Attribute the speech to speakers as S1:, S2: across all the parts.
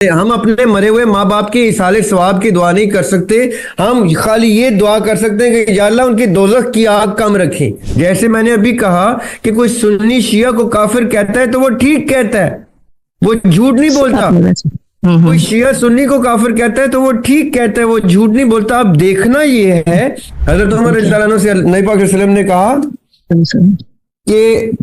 S1: हम अपने मरे हुए माँ बाप की इसाले सवाब की दुआ नहीं कर सकते। हम खाली ये दुआ कर सकते हैं कि या अल्लाह उनकी दोज़ख की आग कम रखें। जैसे मैंने अभी कहा कि कोई सुन्नी शिया को काफिर कहता है तो वो ठीक कहता है, वो झूठ नहीं बोलता। कोई शिया सुन्नी को काफिर कहता है तो वो ठीक कहता है, वो झूठ नहीं बोलता। अब देखना ये है, हज़रत उमर रज़ियल्लाहु अन्हु से नबी पाक सल्लल्लाहु अलैहि वसल्लम ने कहा कि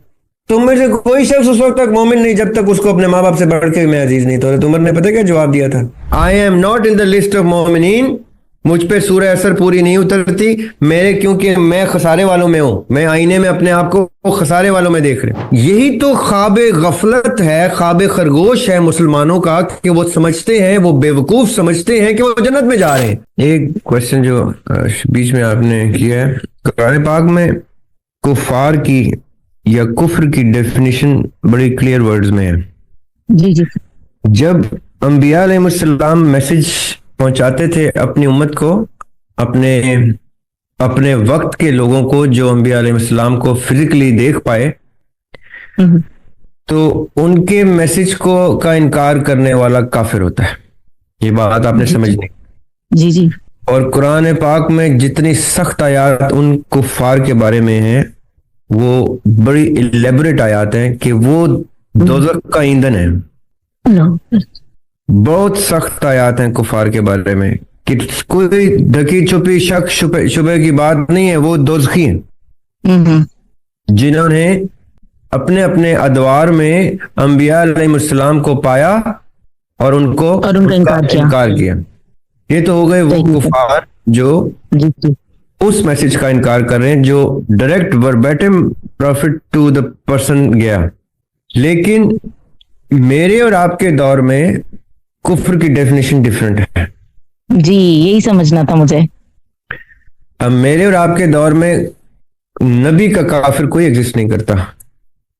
S1: तुम में से कोई शख्स उस वक्त तक मोमिन नहीं जब तक उसको अपने माँ बाप से बढ़ के मैं अजीज नहीं। तो उमर ने पता क्या जवाब दिया था? I am not in the list of मोमिनीन। मुझ पे सूरह असर पूरी नहीं उतरती मेरे, क्योंकि मैं खसारे वालों में हूं। मैं आईने में अपने आप को खसारे वालों में देख रहे। यही तो ख्वाब गफलत है, ख्वाब खरगोश है मुसलमानों का, कि वो समझते हैं, वो बेवकूफ समझते हैं कि वो जन्नत में जा रहे हैं। एक क्वेश्चन जो बीच में आपने किया है, कुरान पाक में कुफार की या कुफ्र की डेफिनेशन बड़ी क्लियर वर्ड्स में है।
S2: जी जी।
S1: जब अंबिया अलैहिस्सलाम मैसेज पहुंचाते थे अपनी उम्मत को, अपने वक्त के लोगों को जो अंबिया अलैहिस्सलाम को फिजिकली देख पाए, तो उनके मैसेज को का इनकार करने वाला काफिर होता है। ये बात आपने समझनी।
S2: जी जी।
S1: और कुरान पाक में जितनी सख्त आयात उन कुफार के बारे में है, वो बड़ी इलेबोरेट आयात हैं कि वो दोज़ख का ईंधन है। बहुत सख्त आयात हैं कुफार के बारे में कि कोई ढकी छुपी शक शुबे की बात नहीं है, वो दोज़खी हैं जिन्होंने अपने अपने अदवार में अंबिया अलैहिस्सलाम को पाया और उनका इनकार किया। ये तो हो गए वो कुफार जो उस मैसेज का इनकार कर रहे हैं जो direct verbatim profit to the person गया। लेकिन मेरे और आपके दौर में कुफ्र की डेफिनेशन डिफरेंट है।
S2: जी, यही समझना था मुझे।
S1: अब मेरे और आपके दौर में नबी का काफिर कोई एग्जिस्ट नहीं करता,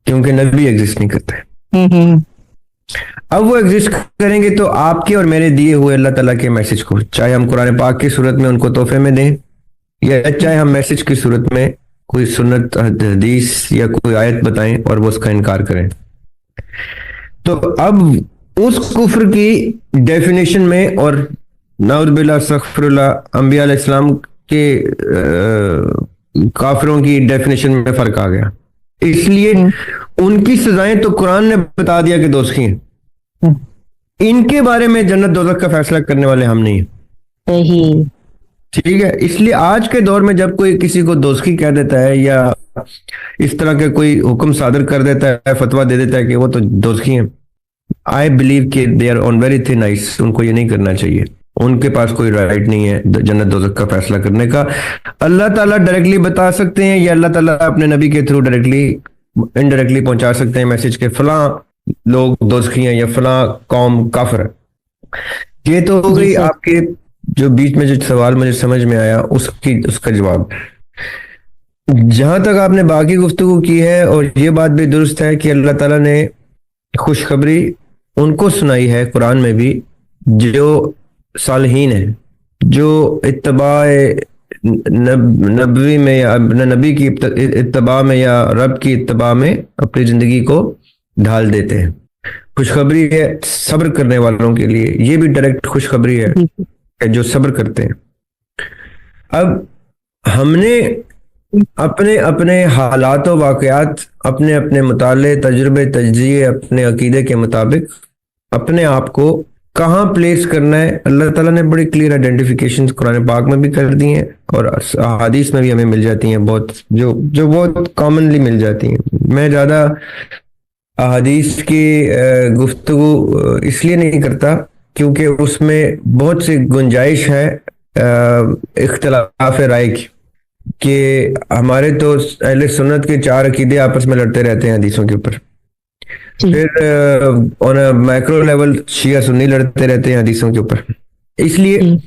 S1: क्योंकि नबी एग्जिस्ट नहीं करते। अब वो एग्जिस्ट करेंगे तो आपके और मेरे दिए हुए अल्लाह ताला के मैसेज को, चाहे हम कुरान पाक की सूरत में उनको तोहफे में दें, या चाहे हम मैसेज की सूरत में कोई सुन्नत हदीस या कोई आयत बताएं और वो उसका इनकार करें। तो अब उस कुफ्र की डेफिनेशन में और नाउज़ुबिल्लाह अस्तग़फिरुल्लाह अंबिया अलैहिस्सलाम के काफिरों की डेफिनेशन में फर्क आ गया। इसलिए उनकी सजाएं तो कुरान ने बता दिया कि दोज़खी हैं। इनके बारे में जन्नत दोज़ख का फैसला करने वाले हम नहीं हैं। ठीक है, इसलिए आज के दौर में जब कोई किसी को दोज़खी कह देता है या इस तरह के कोई हुक्म सादर कर देता है, फतवा दे देता है कि वो तो दोज़खी हैं, आई बिलीव कि they are on very thin ice. उनको ये नहीं करना चाहिए। उनके पास कोई राइट नहीं है जन्नत दोज़ख का फैसला करने का। अल्लाह ताला डायरेक्टली बता सकते हैं या अल्लाह ताला अपने नबी के थ्रू डायरेक्टली इनडायरेक्टली पहुंचा सकते हैं मैसेज के फलां लोग दोज़खी हैं या फलां कौम काफिर है। ये तो हो गई आपके जो बीच में जो सवाल मुझे समझ में आया उसका जवाब। जहां तक आपने बाकी गुफ्तगू की है, और ये बात भी दुरुस्त है कि अल्लाह ताला ने खुशखबरी उनको सुनाई है कुरान में भी जो सालिहीन है, जो इत्तबाए नबी में या नबी की इत्तबा में या रब की इत्तबा में अपनी जिंदगी को ढाल देते हैं। खुशखबरी है सब्र करने वालों के लिए। ये भी डायरेक्ट खुशखबरी है जो सब्र करते हैं। अब हमने अपने अपने हालात व वाक़यात, अपने अपने मुताले, तजुर्बे, तज्ज़िये, अपने अकीदे के मुताबिक अपने आप को कहाँ प्लेस करना है, अल्लाह ताला ने बड़ी क्लियर आइडेंटिफिकेशन कुरान पाक में भी कर दी हैं और हदीस में भी हमें मिल जाती हैं, बहुत जो बहुत कॉमनली मिल जाती हैं। मैं ज़्यादा हदीस की गुफ्तगू इसलिए नहीं करता क्योंकि उसमें बहुत सी गुंजाइश है इख्तिलाफ राय की, कि हमारे तो अहले सुन्नत के 4 अकीदे आपस में लड़ते रहते हैं हदीसों के ऊपर। फिर ऑन मैक्रो लेवल शिया सुन्नी लड़ते रहते हैं हदीसों के ऊपर। इसलिए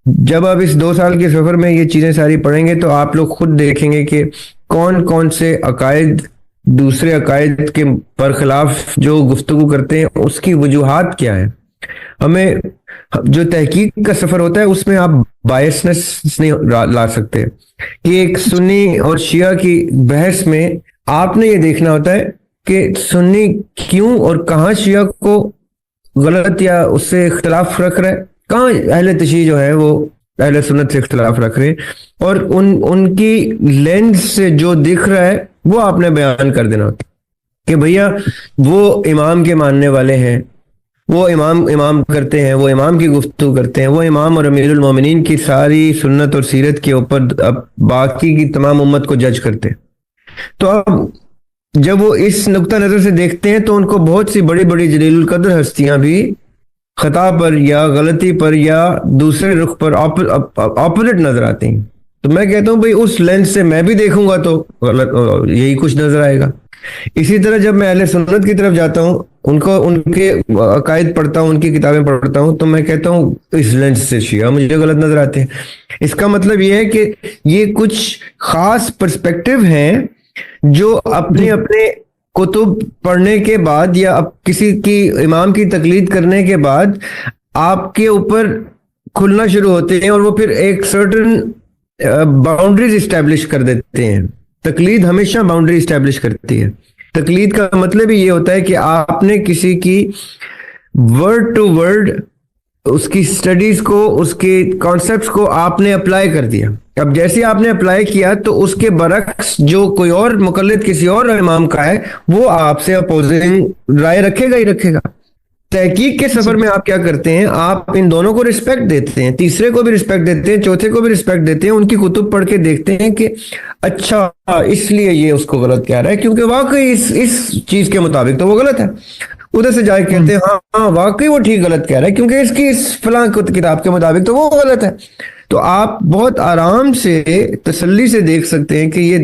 S1: जब आप इस 2 साल के सफर में ये चीजें सारी पढ़ेंगे तो आप लोग खुद देखेंगे कि कौन कौन से अकायद दूसरे अकायद के पर खिलाफ जो गुफ्तगू करते हैं उसकी वजूहात क्या है। हमें जो तहकीक का सफर होता है उसमें आप बायसनेस नहीं ला सकते कि एक सुन्नी और शिया की बहस में आपने ये देखना होता है कि सुन्नी क्यों और कहाँ शिया को गलत या उससे इख्तलाफ रख रहा है, कहाँ अहले तशरीह जो है वो अहले सुन्नत से इख्तलाफ रख रहे हैं, और उनकी लेंस से जो दिख रहा है वो आपने बयान कर देना होता कि भैया वो इमाम के मानने वाले हैं, वो इमाम इमाम करते हैं, वो इमाम की गुफ्तगू करते हैं, वो इमाम और अमीरुल मोमिनीन की सारी सुन्नत और सीरत के ऊपर अब बाकी की तमाम उम्मत को जज करते हैं। तो अब जब वो इस नुक्ता नजर से देखते हैं तो उनको बहुत सी बड़ी बड़ी जलीलुल कद्र हस्तियां भी खता पर या गलती पर या दूसरे रुख पर ऑपोजिट नजर आती हैं। तो मैं कहता हूं भाई उस लेंस से मैं भी देखूंगा तो गलत यही कुछ नजर आएगा। इसी तरह जब मैं अहले सुन्नत की तरफ जाता हूं, उनको उनके अकायद पढ़ता हूं, उनकी किताबें पढ़ता हूं, तो मैं कहता हूं इस लेंस से शिया मुझे गलत नजर आते हैं। इसका मतलब यह है कि ये कुछ खास पर्सपेक्टिव हैं जो अपने अपने कुतुब पढ़ने के बाद या किसी की इमाम की तकलीद करने के बाद आपके ऊपर खुलना शुरू होते हैं, और वो फिर एक सर्टेन बाउंड्रीज इस्टेब्लिश कर देते हैं। तकलीद हमेशा बाउंड्री इस्टेब्लिश करती है। तकलीद का मतलब ही ये होता है कि आपने किसी की वर्ड टू वर्ड उसकी स्टडीज को, उसके कॉन्सेप्ट्स को आपने अप्लाई कर दिया। अब जैसे आपने अप्लाई किया तो उसके बरक्स जो कोई और मुकल्लिद किसी और इमाम का है वो आपसे अपोजिंग राय रखेगा ही रखेगा। तहकीक के सफर में आप क्या करते हैं, आप इन दोनों को रिस्पेक्ट देते हैं, तीसरे को भी रिस्पेक्ट देते हैं, चौथे को भी रिस्पेक्ट देते हैं, उनकी कुतुब पढ़ के देखते हैं कि अच्छा इसलिए ये उसको गलत कह रहा है क्योंकि वाकई इस चीज के मुताबिक तो वो गलत है। उधर से जाके कहते हैं हाँ हाँ वाकई वो ठीक गलत कह रहा है क्योंकि इसकी इस फलां किताब के मुताबिक तो वो गलत है। तो आप बहुत आराम से तसल्ली से देख सकते हैं कि ये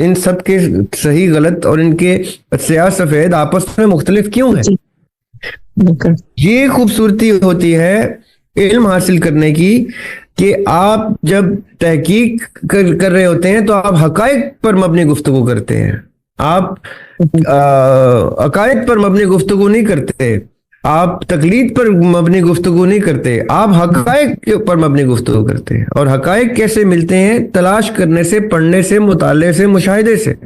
S1: इन सब के सही गलत और इनके स्याह सफेद आपस में मुख्तलिफ क्यों है। ये खूबसूरती होती है इल्म हासिल करने की कि आप जब तहकीक कर रहे होते हैं तो आप हकायक पर मबनी गुफ्तगू करते हैं, आप अकायद पर मबनी गुफ्तगू नहीं करते, आप तकलीद पर मबनी गुफ्तगू नहीं करते, आप हकायक पर मबनी गुफ्तगू करते हैं। और हकायक कैसे मिलते हैं? तलाश करने से, पढ़ने से, मुताले से, मुशाहिदे से।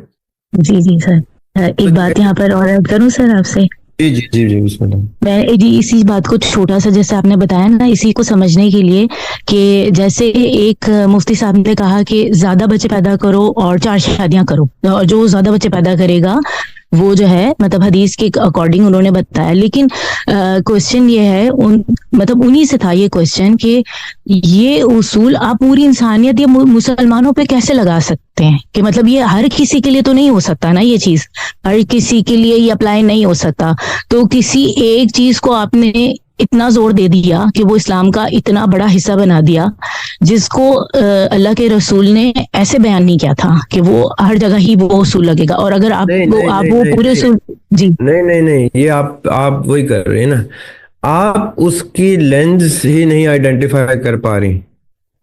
S2: जी जी सर, एक बात यहाँ पर और ऐड करूं सर आपसे?
S1: जी जी जी जी बिस्मिल्लाह।
S2: मैं जी इसी बात को छोटा सा जैसे आपने बताया ना, इसी को समझने के लिए कि जैसे एक मुफ्ती साहब ने कहा कि ज्यादा बच्चे पैदा करो और 4 शादियां करो, और जो ज्यादा बच्चे पैदा करेगा वो जो है मतलब हदीस के अकॉर्डिंग उन्होंने बताया। लेकिन क्वेश्चन ये है मतलब उन्हीं से था ये क्वेश्चन कि ये उसूल आप पूरी इंसानियत या मुसलमानों पे कैसे लगा सकते हैं कि मतलब ये हर किसी के लिए तो नहीं हो सकता ना, ये चीज हर किसी के लिए ये अप्लाई नहीं हो सकता। तो किसी एक चीज को आपने इतना जोर दे दिया कि वो इस्लाम का इतना बड़ा हिस्सा बना दिया जिसको अल्लाह के रसूल ने ऐसे बयान नहीं किया था कि वो हर जगह ही वो उसूल लगेगा। और अगर आप वो पूरे उसूल जी
S1: नहीं ये आप वही कर रहे हैं ना, आप उसकी लेंस ही नहीं आइडेंटिफाई कर पा रही।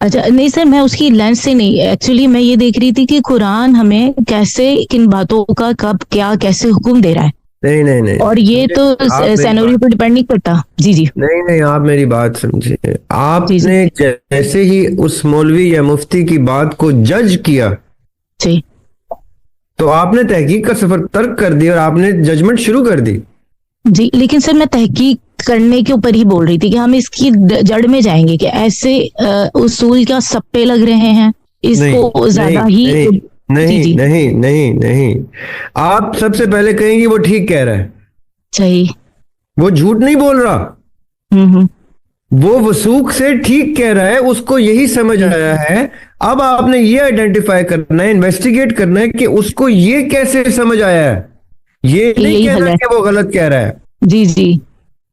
S2: अच्छा नहीं सर, मैं उसकी लेंस से नहीं, एक्चुअली मैं ये देख रही थी कि कुरान हमें कैसे किन बातों का कब क्या कैसे हुक्म दे रहा है। नहीं और ये तो सैनोरियो पर डिपेंड नहीं करता। जी जी
S1: नहीं आप मेरी बात समझिए। आपने जैसे ही उस मौलवी या मुफ्ती की बात को जज किया
S2: जी,
S1: तो आपने तहकीक का सफर तर्क कर दिया और आपने जजमेंट शुरू कर दी।
S2: जी लेकिन सर मैं तहकीक करने के ऊपर ही बोल रही थी कि हम इसकी जड़ में जाएंगे कि ऐसे उसूल क्या सप्पे लग रहे हैं, इसको ज्यादा ही
S1: नहीं आप सबसे पहले कहेंगे वो ठीक कह रहा है,
S2: सही,
S1: वो झूठ नहीं बोल रहा, वो वसूख से ठीक कह रहा है, उसको यही समझ आया है। अब आपने ये आइडेंटिफाई करना है, इन्वेस्टिगेट करना है कि उसको ये कैसे समझ आया है। ये नहीं कहना कि वो गलत कह रहा है।
S2: जी जी,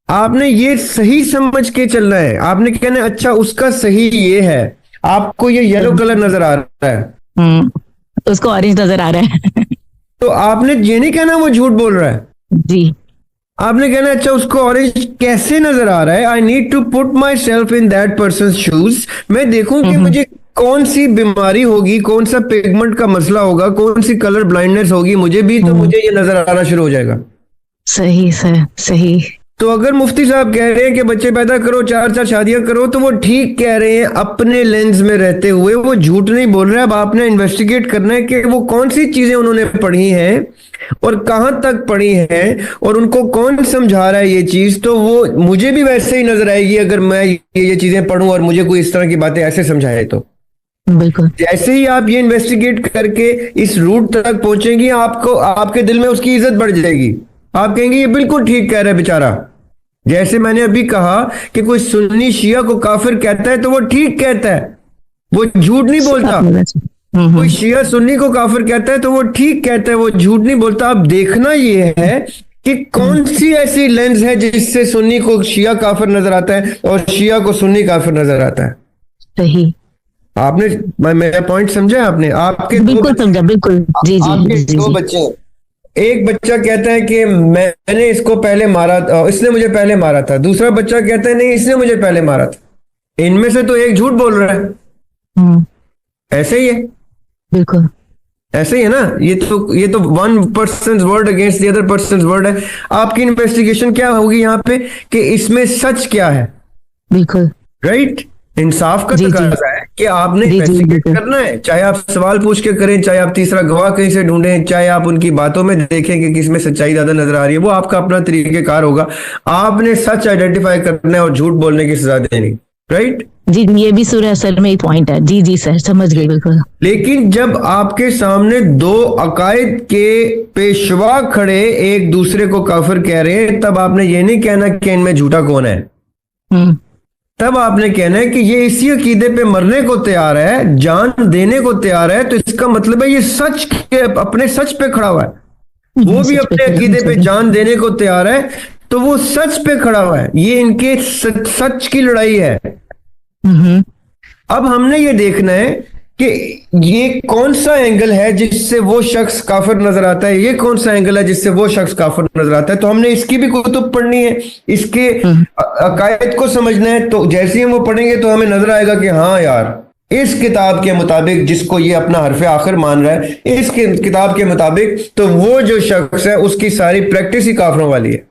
S1: आपने ये सही समझ के चलना है। आपने कहना है अच्छा उसका सही ये है, आपको ये येलो कलर नजर आ रहा है,
S2: उसको ऑरेंज नजर आ रहा है
S1: तो आपने ये नहीं कहना वो झूठ बोल रहा है
S2: जी,
S1: आपने कहना अच्छा उसको ऑरेंज कैसे नजर आ रहा है। I need to put myself in that person shoes. मैं देखूं कि मुझे कौन सी बीमारी होगी, कौन सा पिगमेंट का मसला होगा, कौन सी कलर ब्लाइंडनेस होगी मुझे भी, तो मुझे ये नजर आना शुरू हो जाएगा।
S2: सही सर, सही।
S1: तो अगर मुफ्ती साहब कह रहे हैं कि बच्चे पैदा करो, 4 शादियां करो, तो वो ठीक कह रहे हैं अपने लेंस में रहते हुए, वो झूठ नहीं बोल रहे। अब आपने इन्वेस्टिगेट करना है कि वो कौन सी चीजें उन्होंने पढ़ी हैं और कहां तक पढ़ी हैं और उनको कौन समझा रहा है ये चीज। तो वो मुझे भी वैसे ही नजर आएगी अगर मैं ये चीजें पढ़ूं और मुझे कोई इस तरह की बातें ऐसे समझाए तो।
S2: बिल्कुल।
S1: जैसे ही आप ये इन्वेस्टिगेट करके इस रूट तक पहुंचेंगी, आपको आपके दिल में उसकी इज्जत बढ़ जाएगी। आप कहेंगे ये बिल्कुल ठीक कह रहा है बेचारा। जैसे मैंने अभी कहा कि कोई सुन्नी शिया को काफिर कहता है तो वो ठीक कहता है, वो झूठ नहीं बोलता। कोई शिया सुन्नी को काफिर कहता है तो वो ठीक कहता है, वो झूठ नहीं बोलता। अब देखना ये है कि कौन सी ऐसी लेंस है जिससे सुन्नी को शिया काफिर नजर आता है और शिया को सुन्नी काफिर नजर आता है।
S2: सही।
S1: आपने मेरा पॉइंट समझा? आपने आपके
S2: बिल्कुल समझा, बिल्कुल। जी जी।
S1: आपके
S2: जी,
S1: दो
S2: जी।
S1: बच्चे हैं। एक बच्चा कहता है कि मैंने इसको पहले मारा, इसने मुझे पहले मारा था। दूसरा बच्चा कहता है नहीं, इसने मुझे पहले मारा था। इनमें से तो एक झूठ बोल रहा है। ऐसे ही है,
S2: बिल्कुल
S1: ऐसे ही है ना। ये तो one person word against the other person word है। आपकी इन्वेस्टिगेशन क्या होगी यहाँ पे कि इसमें सच क्या है?
S2: बिल्कुल
S1: राइट। इंसाफ का
S2: जी,
S1: तकाजा है कि आपने
S2: जी, जी,
S1: इन्वेस्टिगेट
S2: बिल्कुल।
S1: करना है, चाहे आप सवाल पूछ के करें, चाहे आप तीसरा गवाह कहीं से ढूंढें, चाहे आप उनकी बातों में देखें कि किसमें सच्चाई ज्यादा नजर आ रही है। वो आपका अपना तरीकेकार होगा। आपने सच आइडेंटिफाई करना है और झूठ बोलने की सजा देनी। राइट।
S2: जी, ये भी सूरह असर में एक पॉइंट है। जी जी सर, समझ गई बिल्कुल।
S1: लेकिन जब आपके सामने दो अकायद के पेशवा खड़े एक दूसरे को काफिर कह रहे हैं, तब आपने ये नहीं कहना कि इनमें झूठा कौन है। तब आपने कहना है कि ये इसी अकीदे पे मरने को तैयार है, जान देने को तैयार है, तो इसका मतलब है ये सच के अपने सच पे खड़ा हुआ है। वो भी अपने अकीदे पे जान देने को तैयार है, तो वो सच पे खड़ा हुआ है। ये इनके सच की लड़ाई है। अब हमने ये देखना है कि ये कौन सा एंगल है जिससे वो शख्स काफिर नजर आता है, ये कौन सा एंगल है जिससे वो शख्स काफिर नजर आता है। तो हमने इसकी भी कुतुब पढ़नी है, इसके अकायद को समझना है। तो जैसे ही हम वो पढ़ेंगे तो हमें नजर आएगा कि हाँ यार, इस किताब के मुताबिक, जिसको ये अपना हरफ आखिर मान रहा है, इस किताब के मुताबिक तो वो जो शख्स है उसकी सारी प्रैक्टिस ही काफिरों वाली है।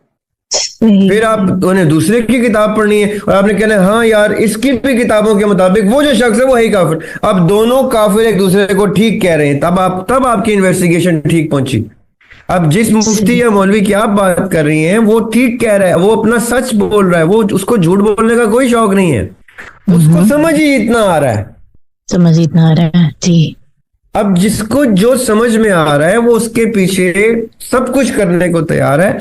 S1: फिर आप उन्हें दूसरे की किताब पढ़नी है और आपने कहना है हाँ यार, इसकी भी किताबों के मुताबिक वो जो शख्स है वो है ही काफिर। अब दोनों काफिर एक दूसरे को ठीक कह रहे हैं, तब आपकी इन्वेस्टिगेशन ठीक पहुंची। अब जिस मुफ्ती या मौलवी की आप बात कर रही हैं वो ठीक कह रहा है, वो अपना सच बोल रहा है, वो उसको झूठ बोलने का कोई शौक नहीं है, उसको समझ ही इतना आ रहा है।
S2: समझ इतना आ रहा है जी।
S1: अब जिसको जो समझ में आ रहा है वो उसके पीछे सब कुछ करने को तैयार है।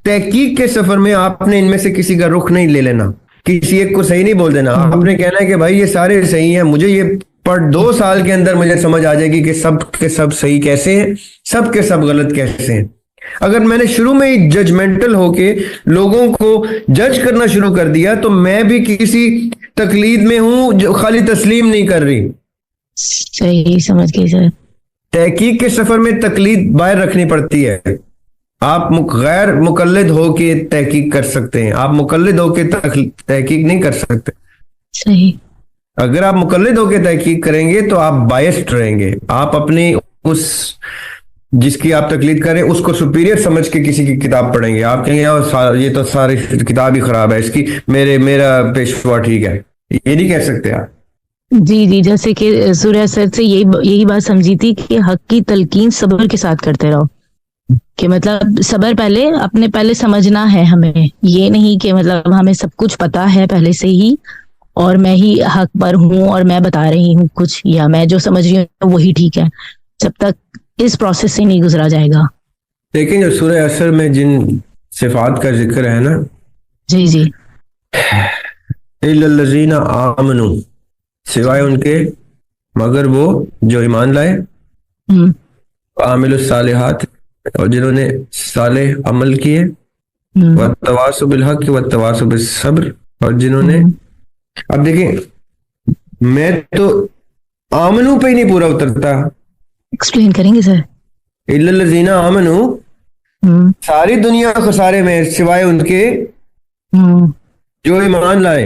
S1: तहकीक के सफर में आपने इनमें से किसी का रुख नहीं ले लेना, किसी एक को सही नहीं बोल देना। आपने कहना है कि भाई ये सारे सही हैं, मुझे ये पर 2 साल के अंदर मुझे समझ आ जाएगी कि सब के सब सही कैसे हैं, सब के सब गलत कैसे हैं। अगर मैंने शुरू में ही जजमेंटल होके लोगों को जज करना शुरू कर दिया तो मैं भी किसी तकलीद में हूं जो खाली तस्लीम नहीं कर रही।
S2: सही, समझ गई सर।
S1: तहकीक के सफर में तकलीद बाहर रखनी पड़ती है। आप गैर मुकल्लिद होके तहकीक कर सकते हैं, आप मुकल्लिद होके तहकीक नहीं कर सकते।
S2: सही।
S1: अगर आप मुकल्लिद होके तहकीक करेंगे तो आप बायस्ड रहेंगे। आप अपनी उस जिसकी आप तकलीद करें उसको सुपीरियर समझ के किसी की किताब पढ़ेंगे। आप कहेंगे यार ये तो सारी किताब ही खराब है, इसकी मेरा पेशवा ठीक है, ये नहीं कह सकते आप।
S2: जी जी, जैसे कि सूर्य सर से यही बात समझी थी कि हक की तलकीन सब्र के साथ करते रहो, कि मतलब सब्र पहले समझना है हमें। ये नहीं कि मतलब हमें सब कुछ पता है पहले से ही और मैं ही हक पर हूँ और मैं बता रही हूँ कुछ, या मैं जो समझ रही हूँ वही ठीक है। जब तक इस प्रोसेस से नहीं गुजरा जाएगा।
S1: लेकिन जो सूरह असर में जिन सिफात का जिक्र है ना,
S2: जी जी,
S1: इल्लल्लज़ीना आमनू, सिवाय उनके मगर वो जो ईमान लाए, आमिलुस सालिहात, और जिन्होंने साले अमल किए, वत्तवासु बिल हक वत्तवासु बिस सब्र, और जिन्होंने अब देखिए मैं तो आमनू पे ही नहीं पूरा उतरता।
S2: एक्सप्लेन करेंगे सर।
S1: इल्लल्लज़ीना आमनू सारी दुनिया खसारे में सिवाय उनके जो ईमान लाए।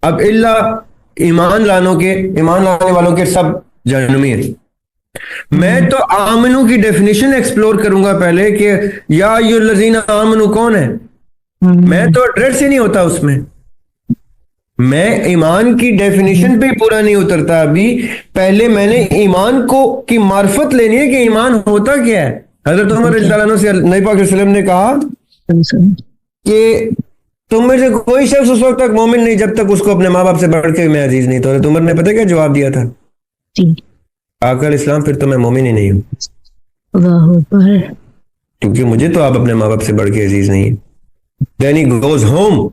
S1: अब इल्ला ईमान लाने वालों के सब जहन्नुमी हैं। मैं तो आमनू की डेफिनेशन एक्सप्लोर करूंगा पहले कि या अय्युहल्लज़ीना आमनू कौन है। मैं तो एड्रेस ही नहीं होता उसमें, मैं ईमान की डेफिनेशन पे पूरा नहीं उतरता अभी। पहले मैंने ईमान को की मार्फत लेनी है कि ईमान होता क्या है। हजरत उमर रज़ियल्लाहु अन्हु से नबी पाक सल्लल्लाहु अलैहि वसल्लम ने कहा कि तुम में से कोई शख्स उस वक्त तक मोमिन नहीं जब तक उसको अपने माँ बाप से बढ़ के मैं अजीज नहीं। तो हजरत उमर ने पता क्या जवाब दिया था? आकल इस्लाम, फिर तो मैं मोमिन ही नहीं हूँ, क्योंकि मुझे तो आप अपने माँ बाप से बढ़ के अजीज नहीं है। Then he goes home,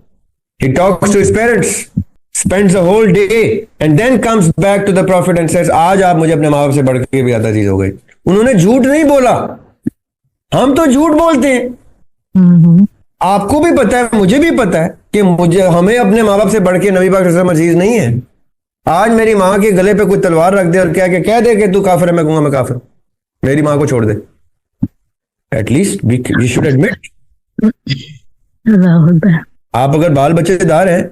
S1: he talks to his parents, spends the whole day and then comes back to the prophet and says, आज आप मुझे अपने माँ बाप से बढ़ के भी ज्यादा अजीज हो गए। उन्होंने झूठ नहीं बोला, हम तो झूठ बोलते हैं। आपको भी पता है, मुझे भी पता है कि हमें अपने माँ बाप से बढ़ के नबी पाक सल्लल्लाहु अलैहि वसल्लम अजीज नहीं है। आज मेरी माँ के गले पे कोई तलवार रख दे और कह दे कि तू काफिर है, मैं कहूंगा मैं काफिर, मेरी माँ को छोड़ दे। At least we should admit. आप अगर बाल बच्चेदार हैं,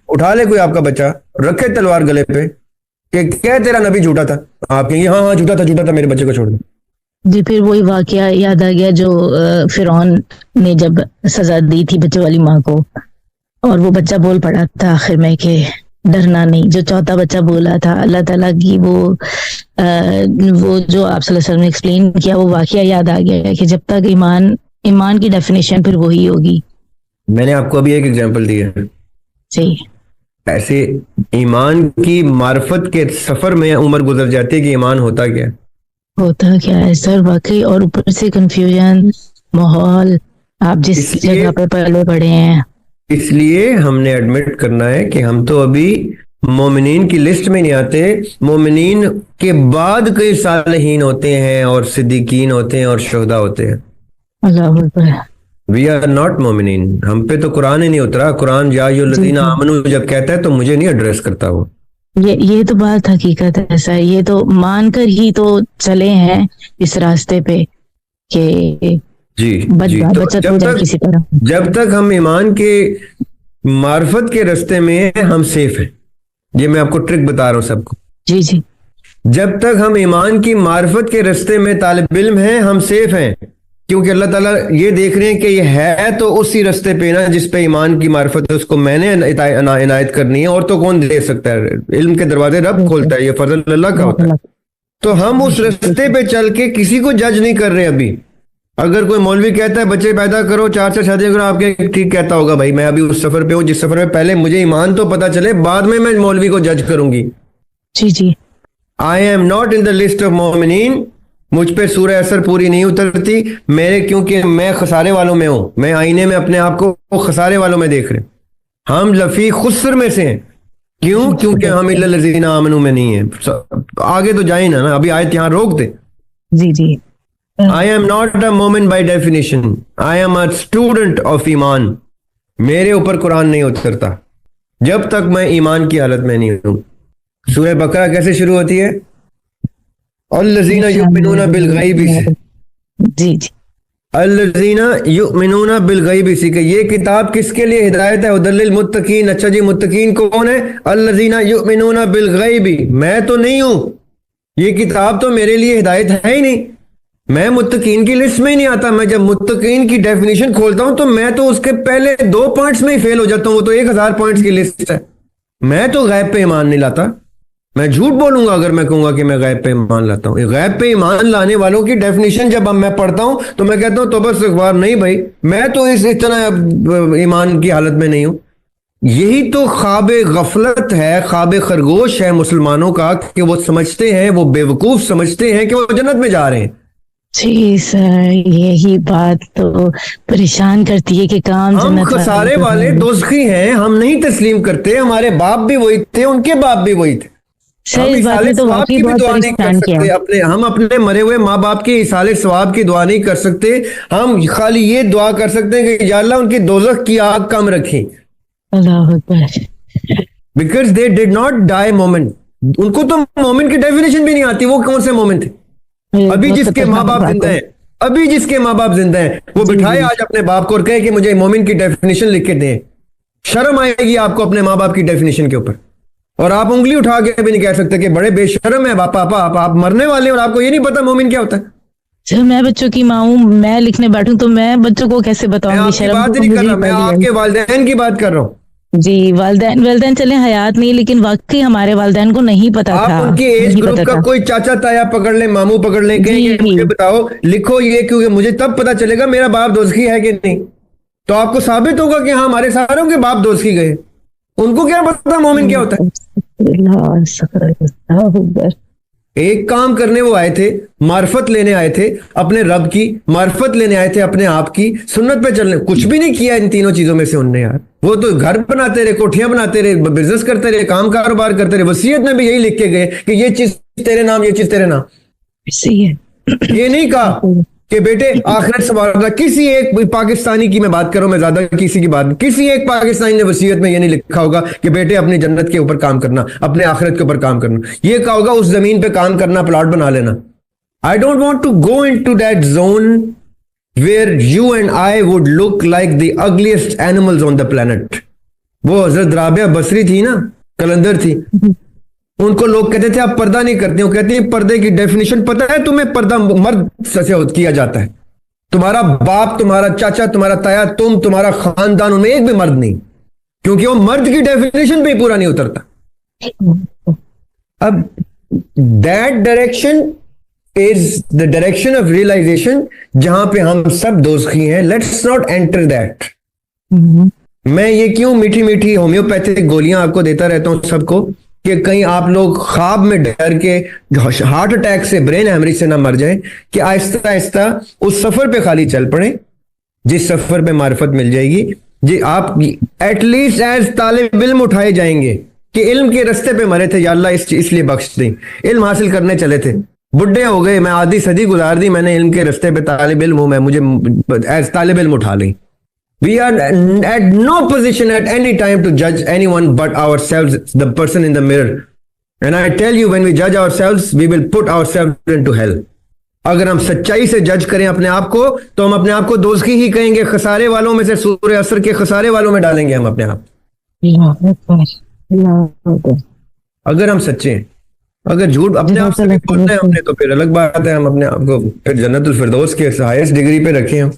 S1: उठा ले कोई आपका बच्चा, रखे तलवार गले पे कि क्या तेरा नबी झूठा था, आप कहेंगे हाँ हाँ झूठा था, मेरे बच्चे को छोड़ दे।
S2: जी, फिर वही वाकया याद आ गया जो फिरौन ने जब सजा दी थी बच्चे वाली माँ को, और वो बच्चा बोल पड़ा था आखिर में कि डरना नहीं, जो चौथा बच्चा बोला था। अल्लाह ताला की वो जो आप सल्लल्लाहु अलैहि वसल्लम ने एक्सप्लेन किया, वो वाकया याद आ गया कि जब तक ईमान की डेफिनेशन फिर वही होगी।
S1: मैंने आपको अभी एक एग्जांपल दिया है
S2: जी,
S1: ऐसे ईमान की मार्फत के सफर में उम्र गुजर जाती है कि ईमान होता क्या
S2: है सर, वाकई। और ऊपर से कंफ्यूजन, माहौल, आप जिस जगह पे पले पड़े हैं,
S1: इसलिए हमने एडमिट करना है कि हम तो अभी मोमिनीन की लिस्ट में नहीं आते। मोमिनीन के बाद कई सालिहीन होते हैं और सिद्दीकीन होते हैं और शुहदा होते हैं। वी आर नॉट मोमिनीन, हम पे तो कुरान ही नहीं उतरा। कुरान या अय्युहल्लज़ीना आमनू जब कहता है तो मुझे नहीं एड्रेस करता वो।
S2: ये तो बात हकीकत है ऐसा, ये तो मानकर ही तो चले हैं इस रास्ते पे कि
S1: जी तो जब तक हम ईमान के मार्फत के रास्ते में हम सेफ हैं। ये मैं आपको ट्रिक बता रहा हूं सबको।
S2: जी,
S1: जब तक हम ईमान की मार्फत के रास्ते में तालिब इल्म हैं, हम सेफ हैं, क्योंकि अल्लाह ताला ये देख रहे हैं कि ये है तो उसी रास्ते पे ना जिस पे ईमान की मार्फत है, उसको मैंने इनायत करनी है, और तो कौन दे सकता है। इल्म के दरवाजे रब खोलता है, ये फजल अल्लाह का होता है। तो हम उस रास्ते पे चल के किसी को जज नहीं कर रहे अभी। अगर कोई मौलवी कहता है बच्चे पैदा करो, 4 शादियां करो, आपके ठीक कहता होगा, भाई मैं अभी उस सफर पे हूँ जिस सफर में पहले मुझे ईमान तो पता चले, बाद में मैं मौलवी को जज करूंगी।
S2: जी,
S1: I am not in the list of मोमिनीन। मुझ पे सूरह असर पूरी नहीं उतरती मेरे, क्योंकि मैं खसारे वालों में हूं। मैं आईने में अपने आप को खसारे वालों में देख रहे। हम लफी खुस्र में से हैं। क्यों? क्योंकि हम इल्लल्लज़ीना आमनू में नहीं है। आगे तो जाए ना, अभी आयत यहां रोक दे।
S2: जी,
S1: आई एम नॉट अ मोमिन by definition, I am a student of ईमान। मेरे ऊपर कुरान नहीं उतरता जब तक मैं ईमान की हालत में नहीं हूं। सूरह बकरा कैसे शुरू होती है? अल्लज़ीना युमिनूना बिल गैबी से।
S2: जी,
S1: अल्लज़ीना युमिनूना बिल गैबी से। ये किताब किसके लिए हिदायत है? हुदल लिल मुत्तकीन। अच्छा जी, मुत्तकीन कौन है? अल्लज़ीना युमिनूना बिल गैबी। मैं तो नहीं हूं, ये किताब तो मेरे लिए हिदायत है ही नहीं। मैं मुत्तकीन की लिस्ट में ही नहीं आता। मैं जब मुत्तकीन की डेफिनेशन खोलता हूं तो मैं तो उसके पहले 2 पॉइंट्स में ही फेल हो जाता हूं। वो तो 1000 पॉइंट्स की लिस्ट है। मैं तो गैब पे ईमान नहीं लाता। मैं झूठ बोलूंगा अगर मैं कहूंगा कि मैं गैब पे ईमान लाता हूं। गैब पे ईमान लाने वालों की डेफिनेशन जब मैं पढ़ता हूं तो मैं कहता हूं तौबा इस्तग़फ़ार, नहीं भाई, मैं तो इस तरह ईमान की हालत में नहीं हूं। यही तो ख्वाब गफलत है, ख्वाब खरगोश है मुसलमानों का, कि वो समझते हैं, वो बेवकूफ समझते हैं कि वो जन्नत में जा रहे हैं।
S2: जी सर, यही बात तो परेशान करती है कि काम
S1: हम खसारे वाले दोज़खी हैं, हम नहीं तस्लीम करते। हमारे बाप भी वही थे, उनके बाप भी वही थे। हम अपने मरे हुए माँ बाप के इसाले सवाब की दुआ नहीं कर सकते। हम खाली ये दुआ कर सकते हैं कि या अल्लाह उनकी दोज़ख की आग कम रखें, because they did not die मोमिन। उनको तो मोमिन की डेफिनेशन भी नहीं आती। वो कौन से मोमिन थे? अभी जिसके माँ बाप जिंदा हैं, अभी जिसके माँ बाप जिंदा हैं, वो बिठाए आज अपने बाप को और कहे कि मुझे मोमिन की डेफिनेशन लिख के दें। शर्म आएगी आपको अपने माँ बाप की डेफिनेशन के ऊपर। और आप उंगली उठा के भी नहीं कह सकते कि बड़े बेशर्म है पापा, आप मरने वाले हैं और आपको ये नहीं पता मोमिन क्या होता है।
S2: सर मैं बच्चों की माँ हूँ, मैं लिखने बैठूं तो मैं बच्चों को कैसे
S1: मैं
S2: बताऊंगी?
S1: आपकी
S2: शर्म
S1: बात
S2: तो
S1: नहीं कर
S2: मुझे
S1: रहा,
S2: ही
S1: मैं
S2: पड़ी है।
S1: आपके वालिदैन की बात कर रहा हूँ।
S2: जी, वालिदैन चले हयात नहीं, लेकिन वाकई हमारे वालिदैन को नहीं पता था,
S1: आप उनकी एज
S2: नहीं
S1: ग्रुप
S2: पता
S1: का
S2: था।
S1: कोई चाचा ताया पकड़ ले, मामू पकड़ ले, कहेंगे
S2: जी
S1: मुझे बताओ लिखो ये, क्योंकि मुझे तब पता चलेगा मेरा बाप दोस्ती है कि नहीं। तो आपको साबित होगा कि हाँ हमारे सारों के बाप दोस्ती गए। उनको क्या पता मोमिन क्या होता
S2: जी।
S1: है। एक काम करने वो आए थे, मार्फत लेने आए थे अपने रब की, मार्फत लेने आए थे अपने आप की, सुन्नत पे चलने। कुछ भी नहीं किया इन तीनों चीजों में से उनने यार। वो तो घर बनाते रहे, कोठियां बनाते रहे, बिजनेस करते रहे, काम कारोबार करते रहे। वसीयत में भी यही लिख के गए कि ये चीज तेरे नाम, ये चीज तेरे नाम।
S2: सही है।
S1: ये नहीं कहा कि बेटे आखिरत संभालना। किसी एक पाकिस्तानी की मैं बात कर रहा हूं, मैं ज्यादा किसी की बात नहीं, किसी एक पाकिस्तानी ने वसीयत में ये नहीं लिखा होगा कि बेटे अपनी जन्नत के ऊपर काम करना, अपने आखिरत के ऊपर काम करना। ये कहा होगा उस जमीन पे काम करना, प्लॉट बना लेना। I don't want to go into that zone where you and I would look like the ugliest animals on the planet. वो हजरत राबिया बसरी थी ना, कलंदर थी, उनको लोग कहते थे आप पर्दा नहीं करते हो। कहते हैं पर्दे की डेफिनेशन पता है तुम्हें? पर्दा मर्द से किया जाता है। तुम्हारा बाप, तुम्हारा चाचा, तुम्हारा ताया, तुम्हारा खानदान, उनमें एक भी मर्द नहीं, क्योंकि वो मर्द की डेफिनेशन पे ही पूरा नहीं उतरता। अब that direction is the direction of realisation, जहां पे हम सब दोस्ती हैं। Let's not enter that. मैं ये क्यों मीठी मीठी होम्योपैथिक गोलियां आपको देता रहता हूं सबको, कि कहीं आप लोग ख्वाब में डर के हार्ट अटैक से, ब्रेन हेमरेज से ना मर जाएं, कि आहिस्ता आहिस्ता उस सफर पे खाली चल पड़े जिस सफर पे मार्फत मिल जाएगी। जी आप एटलीस्ट एज तालिब इल्म उठाए जाएंगे कि इल्म के रास्ते पे मरे थे, या अल्लाह इसलिए बख्श दें। इल्म हासिल करने चले थे, बुढ़े हो गए, मैं आधी सदी गुजार दी, मैंने इल्म के रास्ते पे तालिब इल्म हूं मैं, मुझे एज तालिब इल्म उठा लें। We are at no position at any time to judge anyone but ourselves, the person in the mirror. And I tell you, when we judge ourselves, we will put ourselves into hell. अगर हम सच्चाई से जज करें अपने आप को, तो हम अपने आप को दोज़खी ही कहेंगे। खसारे वालों में से, सूरह असर के खसारे वालों में डालेंगे हम अपने आप, अगर हम सच्चे हैं। अगर झूठ अपने आप से भी बोलते हैं हमने, तो फिर अलग बात है। हम अपने आप को फिर जन्नतुल फिरदौस के हाईएस्ट डिग्री पे रखे हैं।